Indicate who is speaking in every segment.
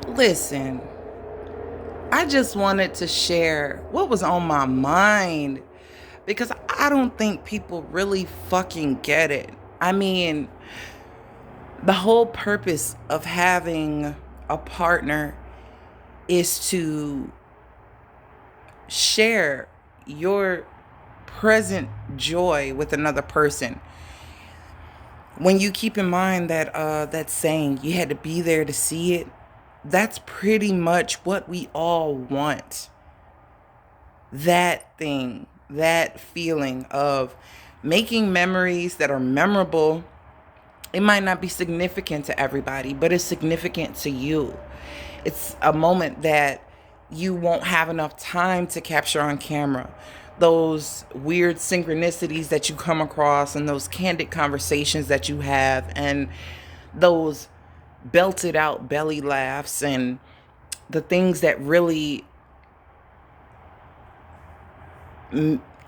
Speaker 1: Listen, I just wanted to share what was on my mind because I don't think people really fucking get it. I mean, the whole purpose of having a partner is to share your present joy with another person. When you keep in mind that saying, you had to be there to see it, that's pretty much what we all want. That thing, that feeling of making memories that are memorable. It might not be significant to everybody, but it's significant to you. It's a moment that you won't have enough time to capture on camera. Those weird synchronicities that you come across, and those candid conversations that you have, and those belted out belly laughs, and the things that really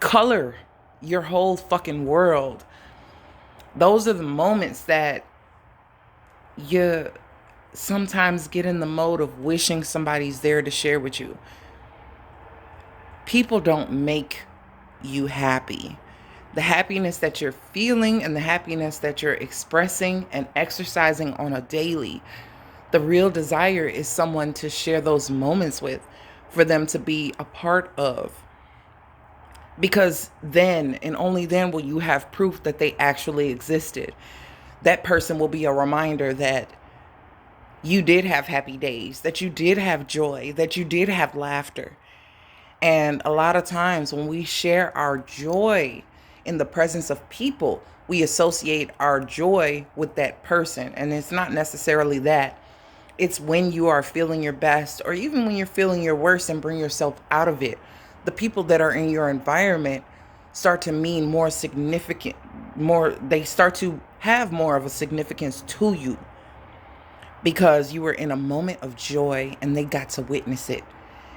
Speaker 1: color your whole fucking world. Those are the moments that you sometimes get in the mode of wishing somebody's there to share with you. People don't make you happy. The happiness that you're feeling and the happiness that you're expressing and exercising on a daily, the real desire is someone to share those moments with, for them to be a part of. Because then and only then will you have proof that they actually existed. That person will be a reminder that you did have happy days, that you did have joy, that you did have laughter. And a lot of times when we share our joy in the presence of people, we associate our joy with that person. And it's not necessarily that. It's when you are feeling your best, or even when you're feeling your worst, and bring yourself out of it. The people that are in your environment start to mean more significant, they start to have more of a significance to you, because you were in a moment of joy and they got to witness it.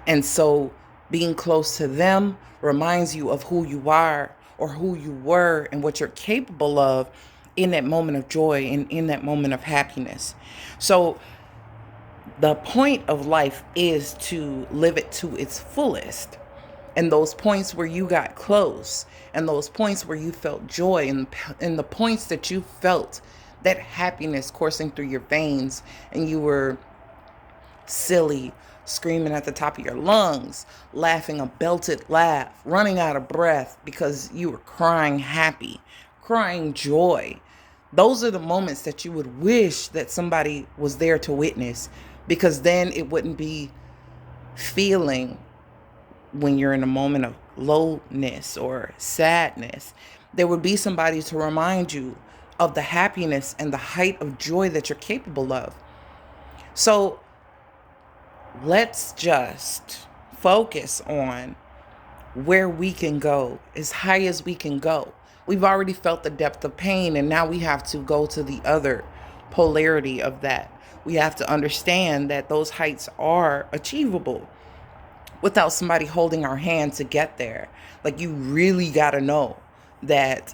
Speaker 1: And so being close to them reminds you of who you are, or who you were, and what you're capable of in that moment of joy and in that moment of happiness. So the point of life is to live it to its fullest. And those points where you got close, and those points where you felt joy, and the points that you felt that happiness coursing through your veins, and you were silly, screaming at the top of your lungs, laughing a belted laugh, running out of breath because you were crying happy, crying joy. Those are the moments that you would wish that somebody was there to witness, because then it wouldn't be feeling when you're in a moment of lowness or sadness. There would be somebody to remind you of the happiness and the height of joy that you're capable of. So let's just focus on where we can go, as high as we can go. We've already felt the depth of pain, and now we have to go to the other polarity of that. We have to understand that those heights are achievable without somebody holding our hand to get there. Like, you really got to know that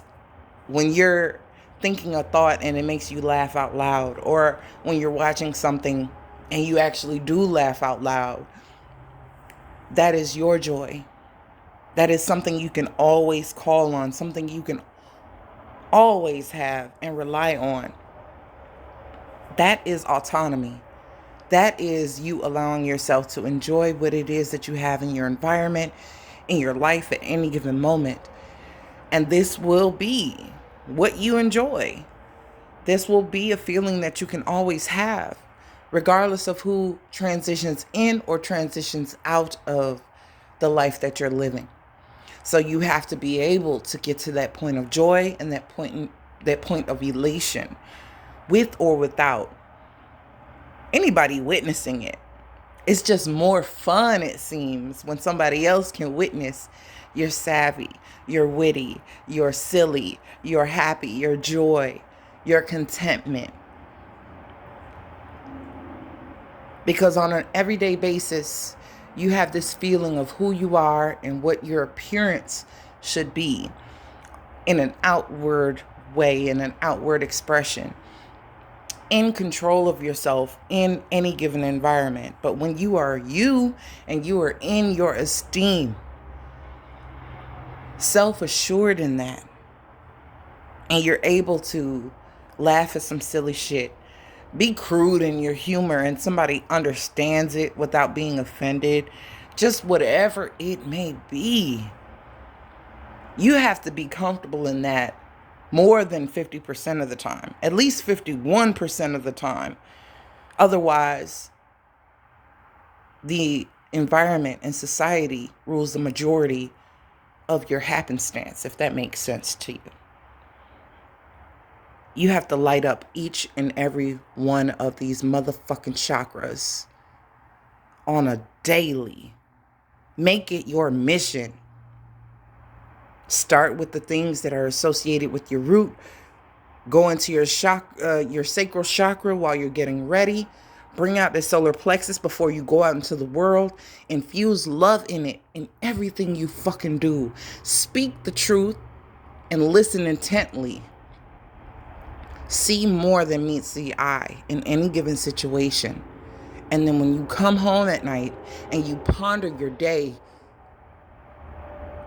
Speaker 1: when you're thinking a thought and it makes you laugh out loud, or when you're watching something and you actually do laugh out loud, that is your joy. That is something you can always call on, something you can always have and rely on. That is autonomy. That is you allowing yourself to enjoy what it is that you have in your environment, in your life at any given moment. And this will be what you enjoy. This will be a feeling that you can always have, regardless of who transitions in or transitions out of the life that you're living. So you have to be able to get to that point of joy and that point of elation, with or without anybody witnessing it. It's just more fun, it seems, when somebody else can witness your savvy, your witty, your silly, your happy, your joy, your contentment. Because on an everyday basis, you have this feeling of who you are and what your appearance should be in an outward way, in an outward expression. in control of yourself in any given environment. But when you are you and you are in your esteem, self-assured in that, and you're able to laugh at some silly shit, be crude in your humor, and somebody understands it without being offended, just whatever it may be, you have to be comfortable in that more than 50% of the time, at least 51% of the time. Otherwise, the environment and society rules the majority of your happenstance, if that makes sense to you. You have to light up each and every one of these motherfucking chakras on a daily. Make it your mission. Start with the things that are associated with your root. Go into your sacral chakra while you're getting ready. Bring out the solar plexus before you go out into the world. Infuse love in it in everything you fucking do. Speak the truth and listen intently. See more than meets the eye in any given situation. And then when you come home at night and you ponder your day,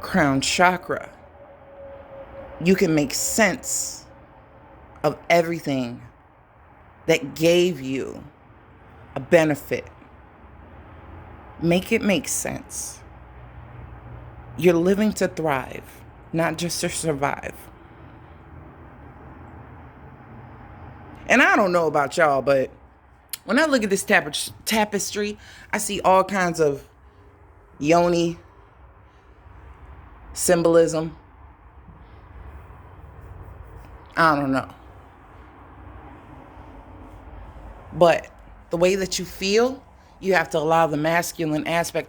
Speaker 1: crown chakra, you can make sense of everything that gave you a benefit. Make it make sense. You're living to thrive, not just to survive. And I don't know about y'all, but when I look at this tapestry, I see all kinds of yoni symbolism. I don't know. But the way that you feel, you have to allow the masculine aspect